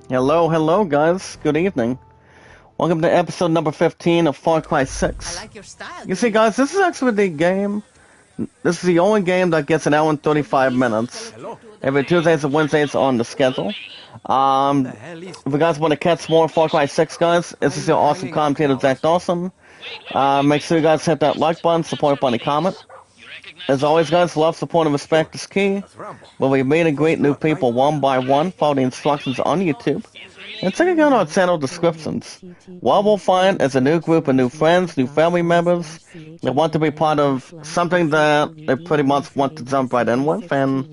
Hello, hello, guys. Good evening. Welcome to episode number 15 of Far Cry 6. I like your style. You see, guys, this is actually the game. This is the only game that gets an hour and 35 minutes. Every Tuesdays and Wednesdays on the schedule. If you guys want to catch more Far Cry 6, guys, this is your awesome commentator, Zach Dawson. Make sure you guys hit that like button, support button, comment. As always, guys, love, support, and respect is key. Where we meet and greet new people one by one, follow the instructions on YouTube. And check out our channel descriptions. What we'll find is a new group of new friends, new family members that want to be part of something that they pretty much want to jump right in with. And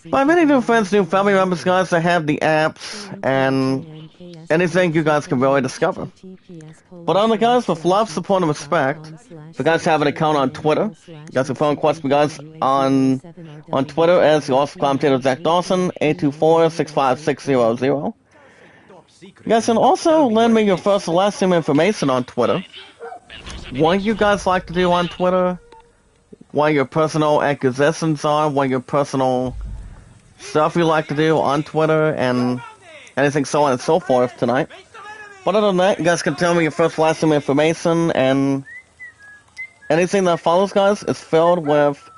by many new friends, new family members, guys, they have the apps and anything you guys can really discover. But on the guys, with love, support, and respect, if you guys have an account on Twitter, you guys can phone request me guys on Twitter as the awesome commentator Zach Dawson, 824-65600. You guys can also lend me your first and last name information on Twitter. What you guys like to do on Twitter, what your personal acquisitions are, what your personal stuff you like to do on Twitter, and anything so on and so forth tonight. But other than that, you guys can tell me your first and last name information, and anything that follows, guys, is filled with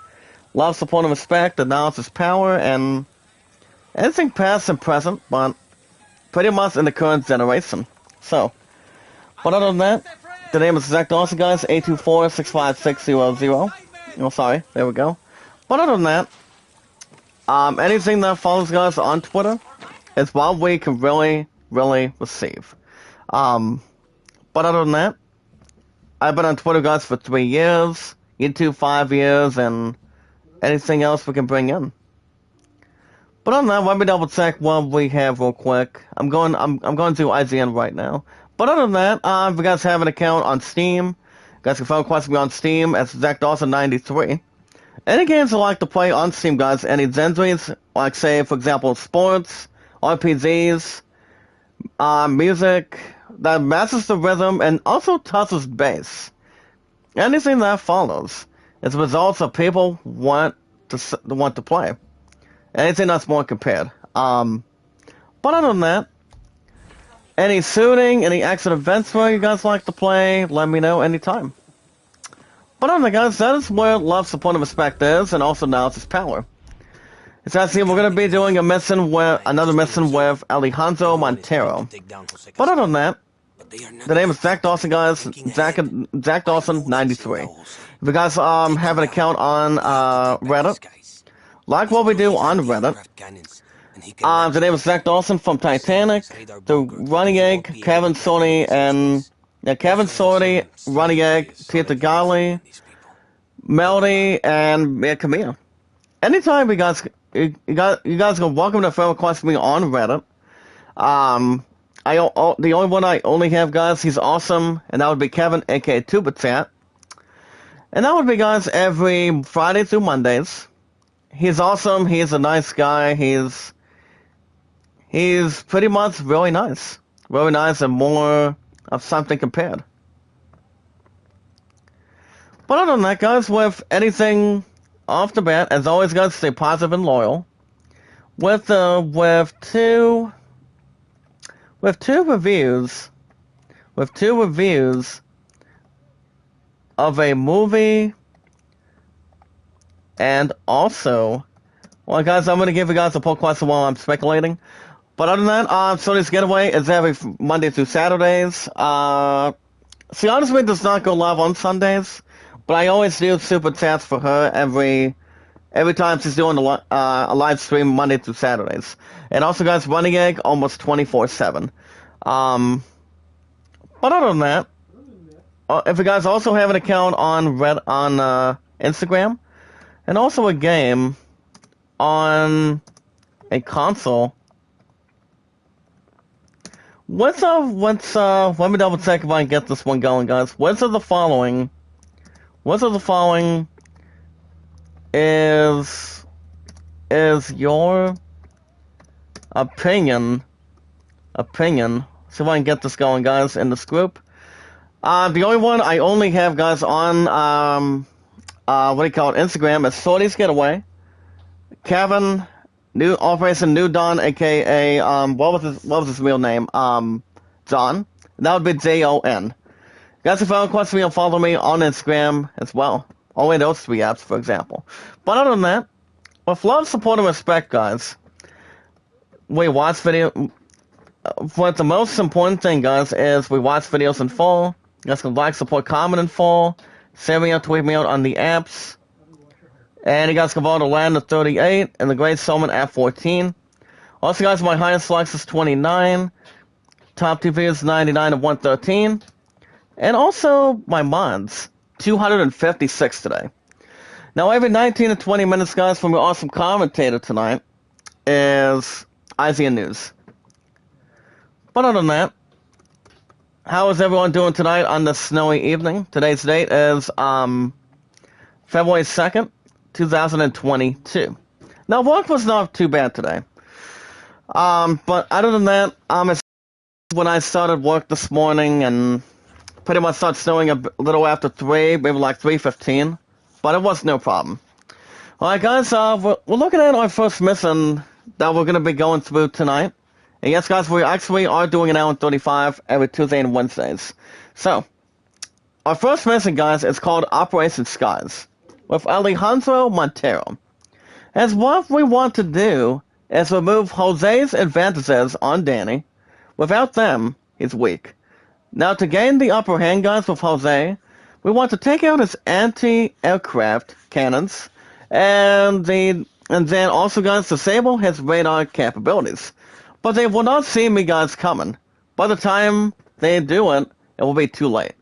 love, support, and respect, the knowledge is power, and anything past and present, but pretty much in the current generation. So, but other than that, the name is Zach Dawson, guys, 824-65600. Oh, sorry, there we go. But other than that, anything that follows, guys, on Twitter is what we can really receive. But other than that, I've been on Twitter, guys, for 3 years, YouTube 5 years, and anything else we can bring in. But other than that, let me double check what we have real quick. I'm going to IGN right now. But other than that, if you guys have an account on Steam, you guys can phone request me on Steam as Zach Dawson 93. Any games you like to play on Steam, guys, any genres, like say, for example, sports, RPGs, music, that matches the rhythm and also touches bass. Anything that follows is results of people want to play. Anything that's more compared. But other than that, any shooting, any action events where you guys like to play, let me know anytime. But other than that, guys, that is where love, support, and respect is, and also knowledge is power. It's actually, we're going to be doing another mission with Alejandro Montero. But other than that, the name is Zach Dawson, guys. Zach Dawson 93. If you guys have an account on Reddit, like what we do on Reddit, the name is Zach Dawson from Titanic, the Running Egg, Kevin Sorty, Running Egg, Tita Gali, Melody, and Camille. Anytime you guys are welcome to friend request me on Reddit. The only one I only have, guys, he's awesome, and that would be Kevin, aka TubaChat. And that would be, guys, every Friday through Mondays. He's awesome, he's a nice guy, he's pretty much really nice. Really nice and more of something compared. But other than that, guys, with anything off the bat, as always, guys, stay positive and loyal. With two reviews of a movie, and also, well, guys, I'm gonna give you guys a poll question while I'm speculating. But other than that, Sony's Getaway is every Monday through Saturdays. See, honestly, it does not go live on Sundays, but I always do super chats for her every time she's doing a live stream Monday through Saturdays. And also, guys, Running Egg almost 24/7. But other than that, if you guys also have an account on Instagram, and also a game on a console. Let me double check if I can get this one going, guys. Which of the following is your opinion? See if I can get this going, guys, in this group. The only one I only have, guys, on Instagram is Sorty's Getaway, Kevin, New Operation New Dawn, aka what was his real name? John. That would be Jon. Guys, if you have a question, you'll follow me on Instagram as well. Only those 3 apps, for example. But other than that, with love, support, and respect, guys, we watch video. What the most important thing, guys, is we watch videos in full. You guys can like, support, comment in full. Send me out, tweet me out on the apps. And you guys can vote to land at 38 and the Great Solomon at 14. Also, guys, my highest likes is 29. Top TV is 99 and 113. And also, my mods, 256 today. Now, every 19 to 20 minutes, guys, from your awesome commentator tonight is IZN News. But other than that, how is everyone doing tonight on this snowy evening? Today's date is February 2nd, 2022. Now, work was not too bad today. But other than that, it's when I started work this morning and pretty much started snowing a little after 3, maybe like 3:15. But it was no problem. Alright, guys, we're looking at our first mission that we're going to be going through tonight. And yes, guys, we actually are doing an hour and 35 every Tuesday and Wednesdays. So, our first mission, guys, is called Operation Skies with Alejandro Montero. As what we want to do is remove Jose's advantages on Danny. Without them, he's weak. Now, to gain the upper hand, guys, with Jose, we want to take out his anti-aircraft cannons and then also, guys, disable his radar capabilities. But they will not see me, guys, coming. By the time they do it, it will be too late.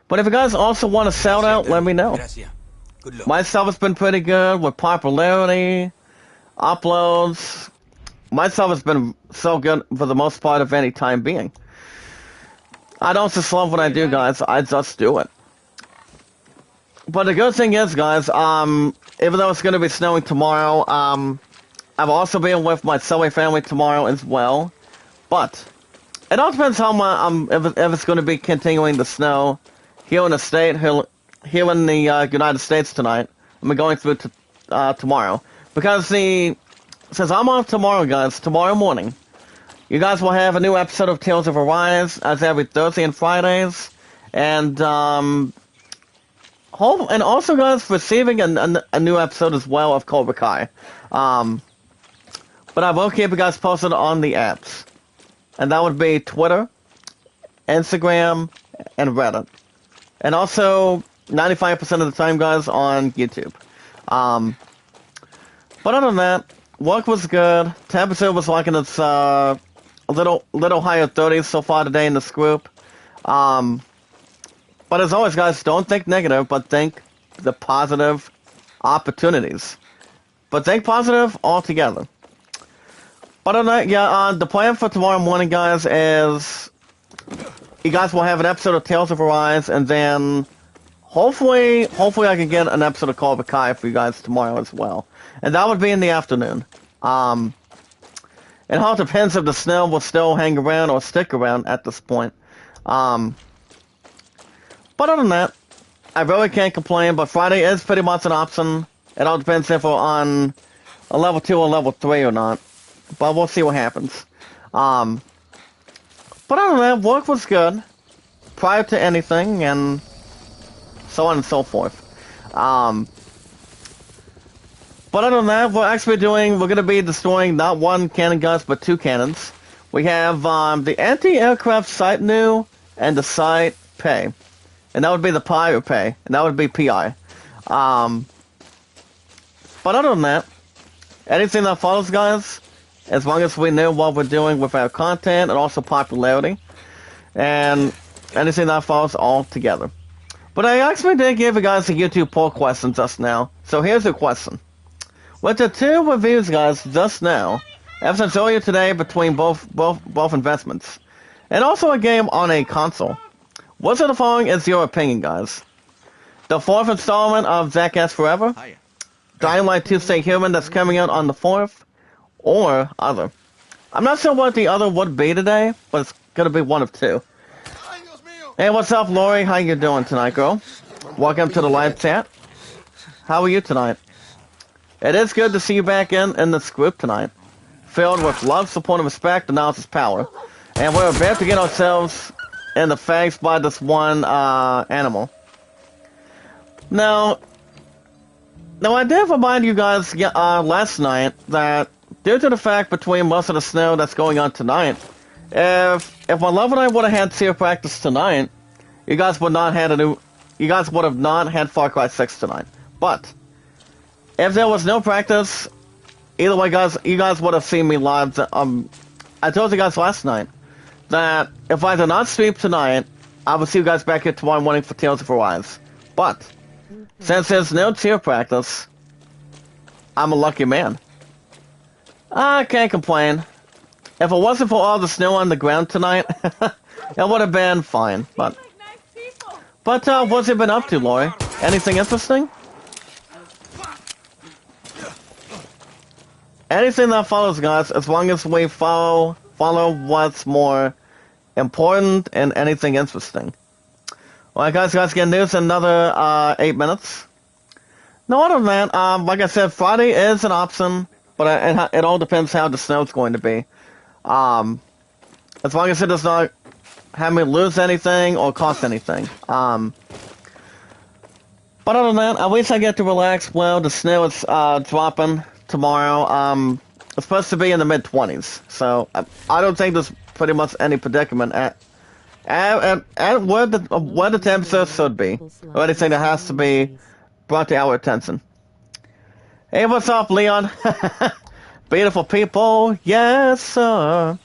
But if you guys also want a shout out, let me know. My stuff has been pretty good with popularity, uploads. My stuff has been so good for the most part of any time being. I don't just love what I do, guys. I just do it. But the good thing is, guys, even though it's going to be snowing tomorrow, I've also been with my Subway family tomorrow as well. But it all depends how if it's going to be continuing to snow here in the state, here in the United States tonight. I'm going through tomorrow. Because since I'm off tomorrow, guys, tomorrow morning, you guys will have a new episode of Tales of Arise as every Thursday and Fridays. And also, guys, receiving a new episode as well of Cobra Kai. But I will keep you guys posted on the apps. And that would be Twitter, Instagram, and Reddit. And also, 95% of the time, guys, on YouTube. But other than that, work was good. Temperature was like in its a little higher 30s so far today in this group. But as always, guys, don't think negative, but think the positive opportunities. But think positive altogether. But other than that, yeah, the plan for tomorrow morning, guys, is you guys will have an episode of Tales of Arise, and then hopefully I can get an episode of Cobra Kai for you guys tomorrow as well. And that would be in the afternoon. It all depends if the snow will still hang around or stick around at this point. But other than that, I really can't complain, but Friday is pretty much an option. It all depends if we're on a level 2 or level 3 or not. But we'll see what happens. But other than that, work was good prior to anything, and so on and so forth. But other than that, we're going to be destroying not 1 cannon, guys, but 2 cannons. We have the anti-aircraft Site New and the Site Pay. And that would be the Pi or Pay, and that would be PI. But other than that, anything that follows, guys, as long as we know what we're doing with our content and also popularity, and anything that follows all together. But I actually did give you guys a YouTube poll question just now, so here's the question. With the 2 reviews, guys, just now, ever since earlier today between both investments, and also a game on a console, which of the following is your opinion, guys? The 4th installment of Jackass Forever, Dying Light 2 Stay Human that's coming out on the 4th, or other. I'm not sure what the other would be today, but it's gonna be one of 2. Hey, what's up, Lori? How you doing tonight, girl? Welcome to the live chat. How are you tonight? It is good to see you back in this group tonight. Filled with love, support, and respect, announces power. And we're about to get ourselves in the face by this one animal. Now I did remind you guys last night that due to the fact between most of the snow that's going on tonight, if my love and I would have had tier practice tonight, you guys would have not had Far Cry 6 tonight. But if there was no practice, either way, guys, you guys would have seen me live. I told you guys last night that if I do not stream tonight, I will see you guys back here tomorrow morning for Tales of Arise. But since there's no tier practice, I'm a lucky man. I can't complain. If it wasn't for all the snow on the ground tonight, it would have been fine. But what's it been up to, Lori? Anything interesting? Anything that follows, guys, as long as we follow what's more important and anything interesting. Alright, guys, get news in another 8 minutes. No, other than that, like I said, Friday is an option, but it all depends how the snow's going to be. As long as it does not have me lose anything or cost anything. But other than that, at least I get to relax. Well, the snow is dropping tomorrow. It's supposed to be in the mid-20s, so I don't think there's pretty much any predicament at where the temperature should be, or anything that has to be brought to our attention. Hey, what's up, Leon? Beautiful people, yes, sir.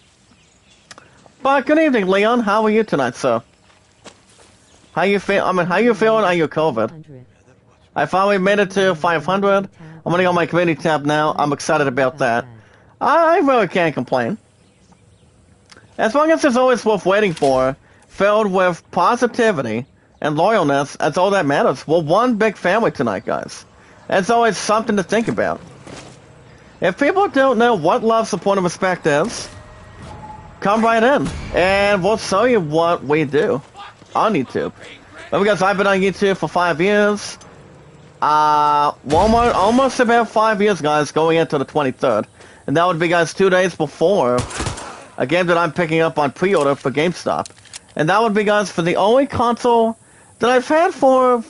But good evening, Leon. How are you tonight, sir? How you feel? How you feeling on your COVID? I finally made it to 500. I'm gonna go on my community tab now. I'm excited about that. I really can't complain. As long as it's always worth waiting for, filled with positivity and loyalness, that's all that matters. We're one big family tonight, guys. It's always something to think about. If people don't know what love, support, and respect is, come right in, and we'll show you what we do on YouTube. But because I've been on YouTube for 5 years, Walmart, almost about 5 years, guys, going into the 23rd. And that would be, guys, 2 days before a game that I'm picking up on pre-order for GameStop. And that would be, guys, for the only console that I've had for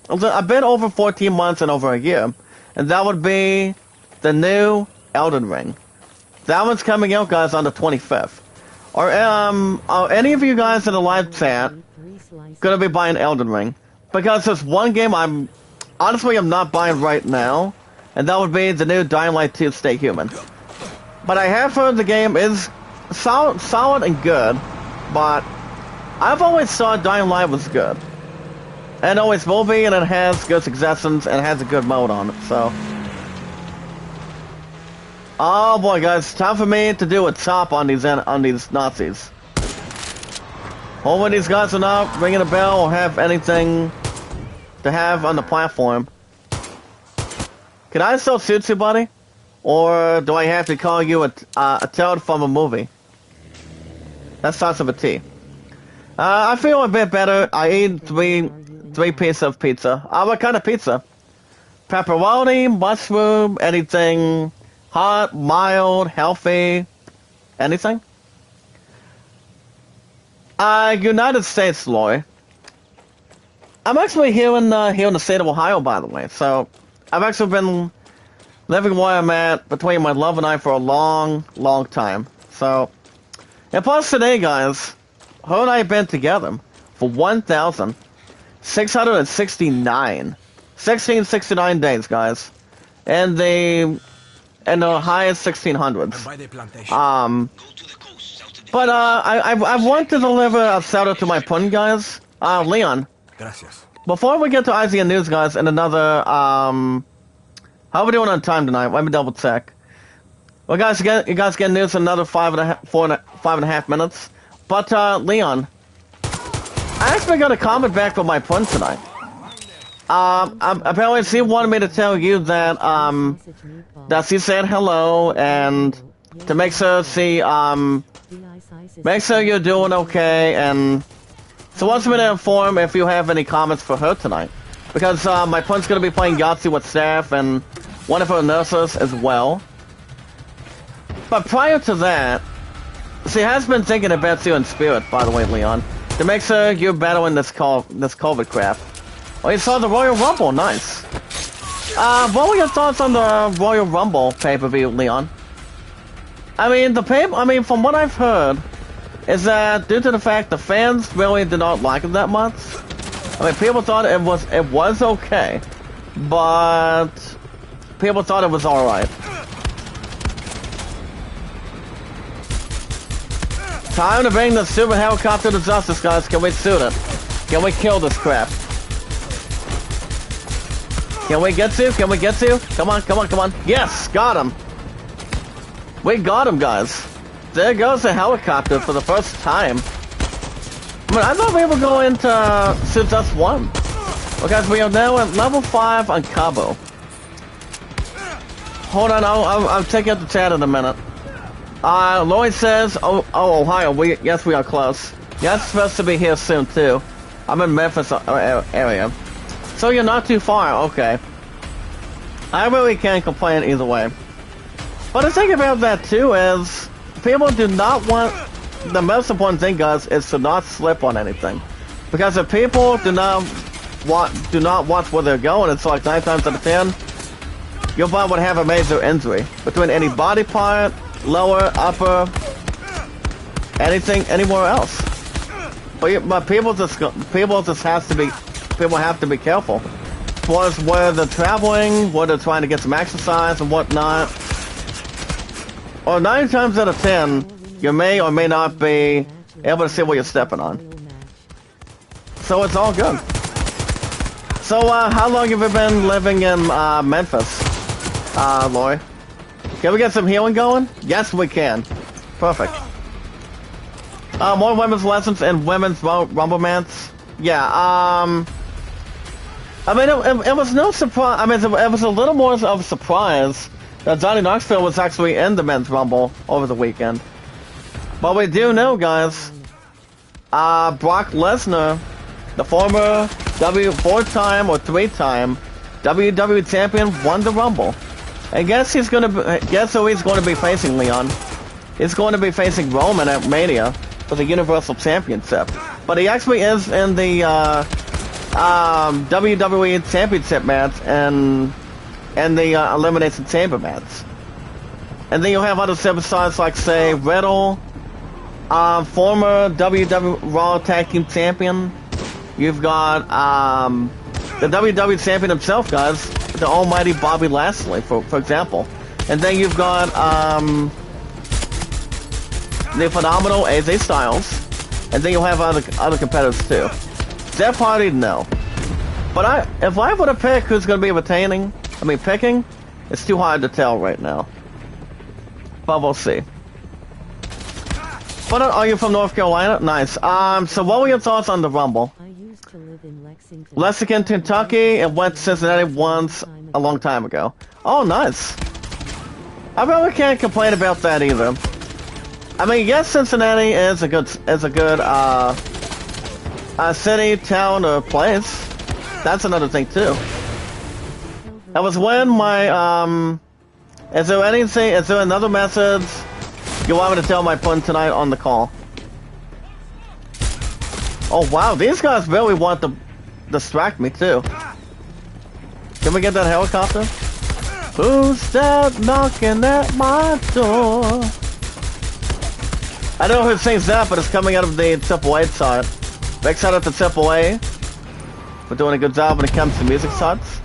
a bit over 14 months and over a year. And that would be the new Elden Ring. That one's coming out, guys, on the 25th. Are any of you guys in the live chat gonna be buying Elden Ring? Because there's one game I'm not buying right now, and that would be the new Dying Light 2 Stay Human. But I have heard the game is solid and good, but I've always thought Dying Light was good. And always will be, and it has good suggestions, and it has a good mode on it, so. Oh boy, guys, time for me to do a chop on these Nazis. Hopefully these guys are not ringing a bell or have anything to have on the platform. Can I still shoot you, buddy? Or do I have to call you a toad from a movie? That starts with a T. I feel a bit better. I ate three pieces of pizza. What kind of pizza? Pepperoni, mushroom, anything hot, mild, healthy, anything? United States, Lori. I'm actually here in the state of Ohio, by the way. So I've actually been living where I'm at between my love and I for a long, long time. So, and plus today, guys, her and I have been together for 1,669 days, guys, and the highest 1600s. But I want to deliver a shout out to my pun, guys. Leon. Gracias. Before we get to IGN News, guys, and another how are we doing on time tonight? Let me double check. Well, guys, you guys get news in another 5.5 minutes. But Leon, I actually got a comment back from my friend tonight. Apparently she wanted me to tell you that that she said hello and to make sure you're doing okay, and she wants me to inform if you have any comments for her tonight. Because my friend's gonna be playing Yahtzee with staff, and one of her nurses as well. But prior to that, she has been thinking about you in spirit, by the way, Leon, to make sure you're battling this COVID crap. Oh, you saw the Royal Rumble, nice. What were your thoughts on the Royal Rumble pay-per-view, Leon? I mean, from what I've heard, is that due to the fact the fans really did not like it that much. I mean, people thought it was okay, but people thought it was alright. Time to bring the super helicopter to justice, guys. Can we shoot it? Can we kill this crap? Can we get to? Can we get to? Come on, come on, come on. Yes, got him. We got him, guys. There goes the helicopter for the first time. I mean, I thought we were going to shoot just one. Because we are now at level 5 on Cabo. Hold on, I'll take out the chat in a minute. Lloyd says, oh, Ohio, yes, we are close. Yeah, it's supposed to be here soon, too. I'm in Memphis area. So you're not too far, okay. I really can't complain either way. But the thing about that, too, is people do not want... The most important thing, guys, is to not slip on anything. Because if people do not watch where they're going, it's like 9 times out of 10, your butt would have a major injury. Between any body part, lower, upper, anything, anywhere else. But people have to be careful. As far as where they're traveling, where they're trying to get some exercise and whatnot. Or 9 times out of 10, you may or may not be able to see what you're stepping on. So it's all good. So, how long have you been living in Memphis, Lori? Can we get some healing going? Yes, we can. Perfect. More women's lessons and women's rumble mats. Yeah, I mean, it was no surprise. I mean, it was a little more of a surprise that Johnny Knoxville was actually in the men's rumble over the weekend. But we do know, guys, Brock Lesnar, the former 4-time or 3-time WWE champion, won the rumble. And guess who he's going to be facing, Leon? He's going to be facing Roman at Mania for the Universal Championship. But he actually is in the WWE Championship match and the Elimination Chamber match. And then you'll have other superstars like, say, Riddle, former WWE Raw Tag Team Champion. You've got the WWE Champion himself, guys, the almighty Bobby Lashley, for example. And then you've got the phenomenal AJ Styles. And then you'll have other competitors too. Jeff Hardy, no. But if I were to pick who's going to be picking, it's too hard to tell right now. But we'll see. But are you from North Carolina? Nice. So what were your thoughts on the Rumble? I used to live in Lexington, Kentucky, and went to Cincinnati once a long time ago. Oh, nice. I really can't complain about that either. I mean, yes, Cincinnati is a good city, town, or place. That's another thing too. That was when my is there another message you want me to tell my pun tonight on the call? Oh wow, these guys really want to distract me too. Can we get that helicopter? Who's that knocking at my door? I don't know who sings that, but it's coming out of the AAA side. Big shout out to AAA for doing a good job when it comes to music sides.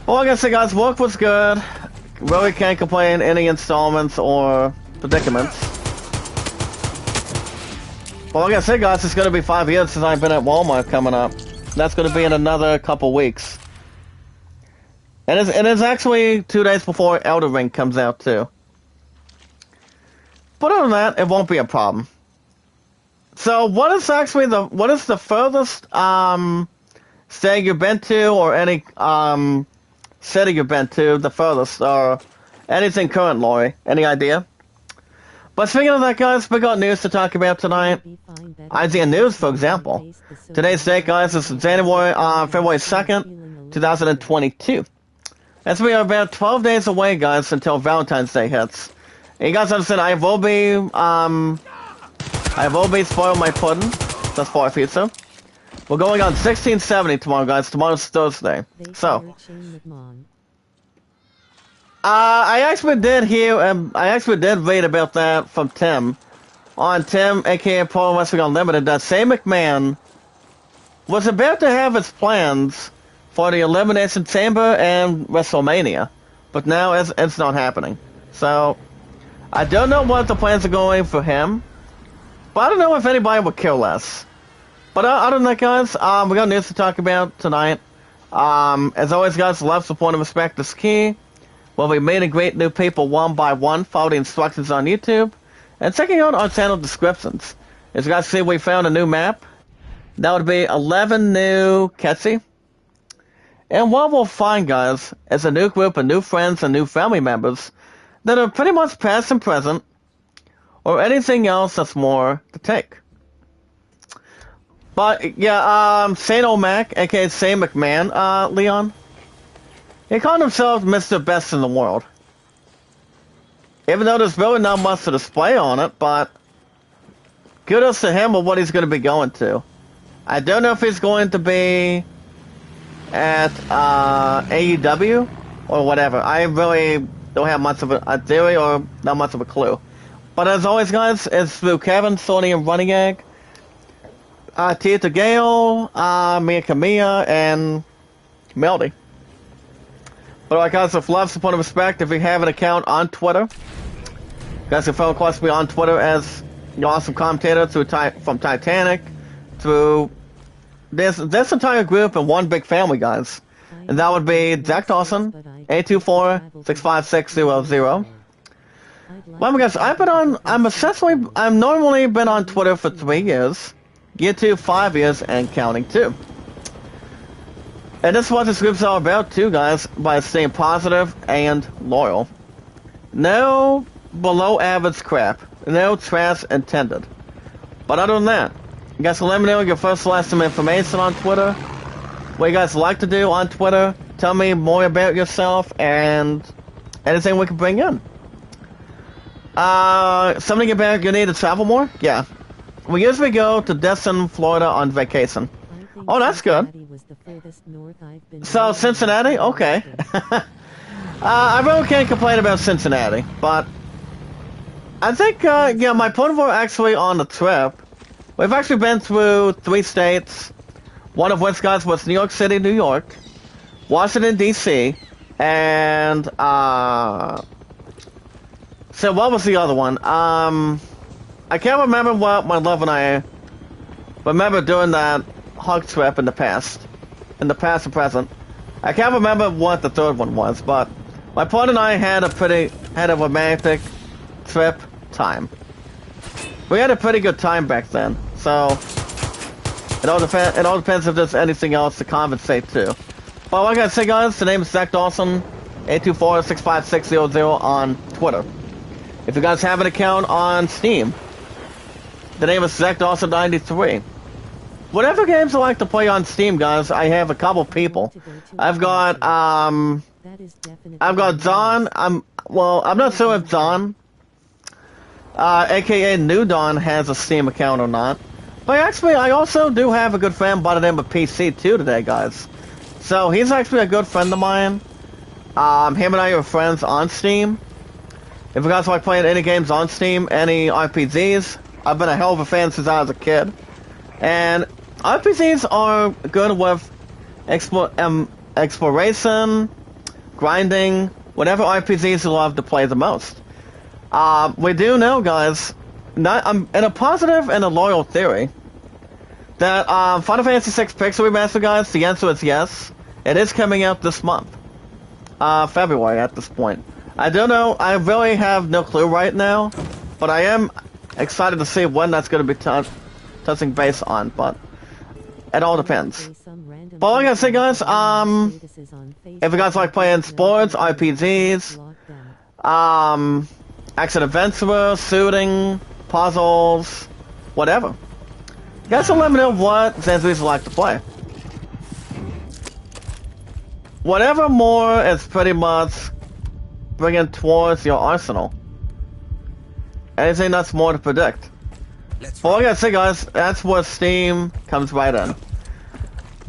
Well, like I said, guys, work was good. Really can't complain any installments or predicaments. Well, like I said, guys, it's going to be 5 years since I've been at Walmart coming up. That's going to be in another couple weeks. And it's actually 2 days before Elden Ring comes out, too. But other than that, it won't be a problem. So, what is the furthest state you've been to, or any city you've been to, the furthest, or anything current, Lori? Any idea? But speaking of that, guys, we got news to talk about tonight. IGN News, for example. Today's date, guys, is February 2nd, 2022. As we are about 12 days away, guys, until Valentine's Day hits. And you guys understand, I will be spoiling my pudding. That's for a pizza. We're going on 1670 tomorrow, guys. Tomorrow's Thursday. So, I actually did hear, I actually did read about that from Tim. On Tim, aka Pro Wrestling Unlimited, that Shane McMahon was about to have his plans for the Elimination Chamber and WrestleMania. But now it's not happening. So, I don't know what the plans are going for him. But I don't know if anybody would care less. But other than that, guys, we got news to talk about tonight. As always, guys, love, support, and respect is key. We'll be meeting great new people one by one. Follow the instructions on YouTube. And checking out our channel descriptions. As you guys see, we found a new map. That would be 11 new Ketsi. And what we'll find, guys, is a new group of new friends and new family members that are pretty much past and present, or anything else that's more to take. But, yeah, Shane O'Mac, aka Shane McMahon, Leon, he called himself Mr. Best in the World. Even though there's really not much to display on it, but kudos to him with what he's going to be going to. I don't know if he's going to be at AEW or whatever. I really don't have much of a theory or not much of a clue. But as always, guys, it's through Kevin, Sony, and Running Egg, Tia Gale, Mia Kamiya, and Melody. But alright, guys, with love, support, and respect, if you have an account on Twitter, you guys can follow, of course, me on Twitter as the awesome commentator from Titanic through this entire group and one big family, guys. And that would be Zach Dawson, 824-65600. Well, guys, I've normally been on Twitter for 3 years, Gear 2 5 years, and counting too. And this is what this group's all about too, guys, by staying positive and loyal. No below average crap. No trash intended. But other than that, you guys can let me know your first last some information on Twitter. What you guys like to do on Twitter. Tell me more about yourself and anything we can bring in. Something about you need to travel more? Yeah. We usually go to Destin, Florida on vacation. Oh, that's good. So, Cincinnati? Okay. I really can't complain about Cincinnati, but I think, yeah, my point of actually on the trip, we've actually been through 3 states, one of which, guys, was New York City, New York, Washington, D.C., and, so what was the other one? I can't remember what my love and I remember doing that hug trip in the past and present. I can't remember what the third one was, but my partner and I had a romantic trip time. We had a pretty good time back then, so it all depends if there's anything else to compensate too. But like I said, guys, the name is Zach Dawson, 824-65600 on Twitter. If you guys have an account on Steam, the name is Zach Dawson 93. Whatever games I like to play on Steam, guys, I have a couple people. I've got Don. I'm not sure if Don, aka New Don, has a Steam account or not. But actually, I also do have a good friend by the name of PC too today, guys. So he's actually a good friend of mine. Him and I are friends on Steam. If you guys like playing any games on Steam, any RPGs, I've been a hell of a fan since I was a kid. And RPGs are good with exploration, grinding, whatever RPGs you love to play the most. We do know, guys, in a positive and a loyal theory, that Final Fantasy VI Pixel Remaster, guys, the answer is yes. It is coming out this month. February at this point. I don't know, I really have no clue right now, but I am excited to see when that's going to be touching base on, but it all depends. But like I said, guys, if you guys like playing sports, RPGs, action adventure, shooting, puzzles, whatever, you guys can let me know what Zanzies like to play. whatever more is pretty much bringing towards your arsenal. Anything that's more to predict. But like I said, guys, that's where Steam comes right in.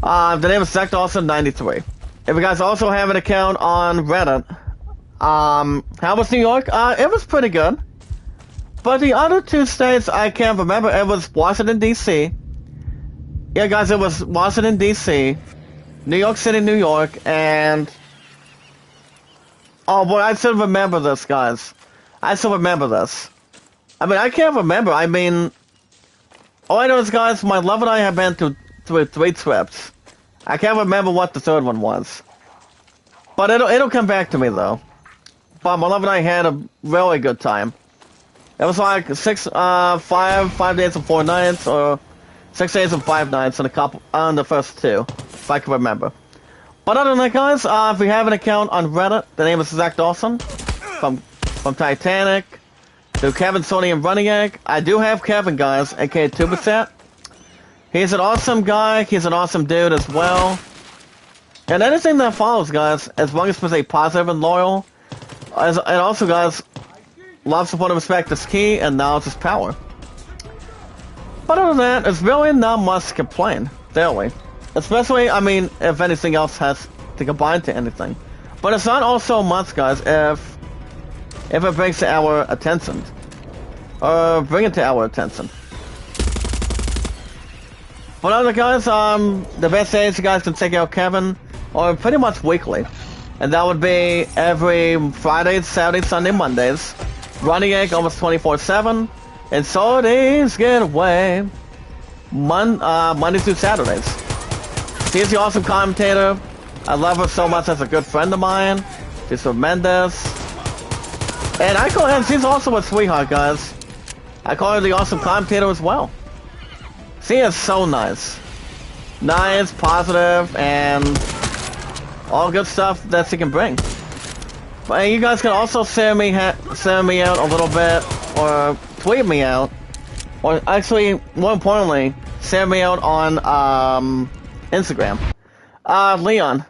The name is Zach Dawson 93. If you guys also have an account on Reddit, how was New York? It was pretty good. But the other two states, I can't remember. It was Washington, D.C. Yeah, guys, it was Washington, D.C., New York City, New York, and... Oh, boy, I still remember this, guys. I still remember this. I mean, I can't remember. I mean... All I know is, guys, my love and I have been through 3 trips. I can't remember what the third one was. But it'll come back to me, though. But my love and I had a really good time. It was like 5 days and 4 nights, or 6 days and 5 nights, and on the first 2, if I can remember. But other than that, guys, if you have an account on Reddit, the name is Zach Dawson, from Titanic to Kevin, Sony, and Running Egg. I do have Kevin, guys, aka Tubicet. He's an awesome guy. He's an awesome dude as well. And anything that follows, guys, as long as we stay positive and loyal, and also, guys, love, support, and respect is key, and knowledge is power. But other than that, it's really not much to complain, really. Especially, I mean, if anything else has to combine to anything. But it's not also much, guys, if it brings to our attention. Or bring it to our attention. But other guys, the best days you guys can check out Kevin, or pretty much weekly. And that would be every Friday, Saturday, Sunday, Mondays. Running Egg almost 24/7. And Sorties Getaway. Mondays through Saturdays. She's the awesome commentator. I love her so much as a good friend of mine. She's tremendous. And I call her, she's also a sweetheart, guys. I call her the awesome commentator as well. She is so nice. Nice, positive, and all good stuff that she can bring. But you guys can also send me out a little bit, or tweet me out, or actually, more importantly, send me out on Instagram. Leon,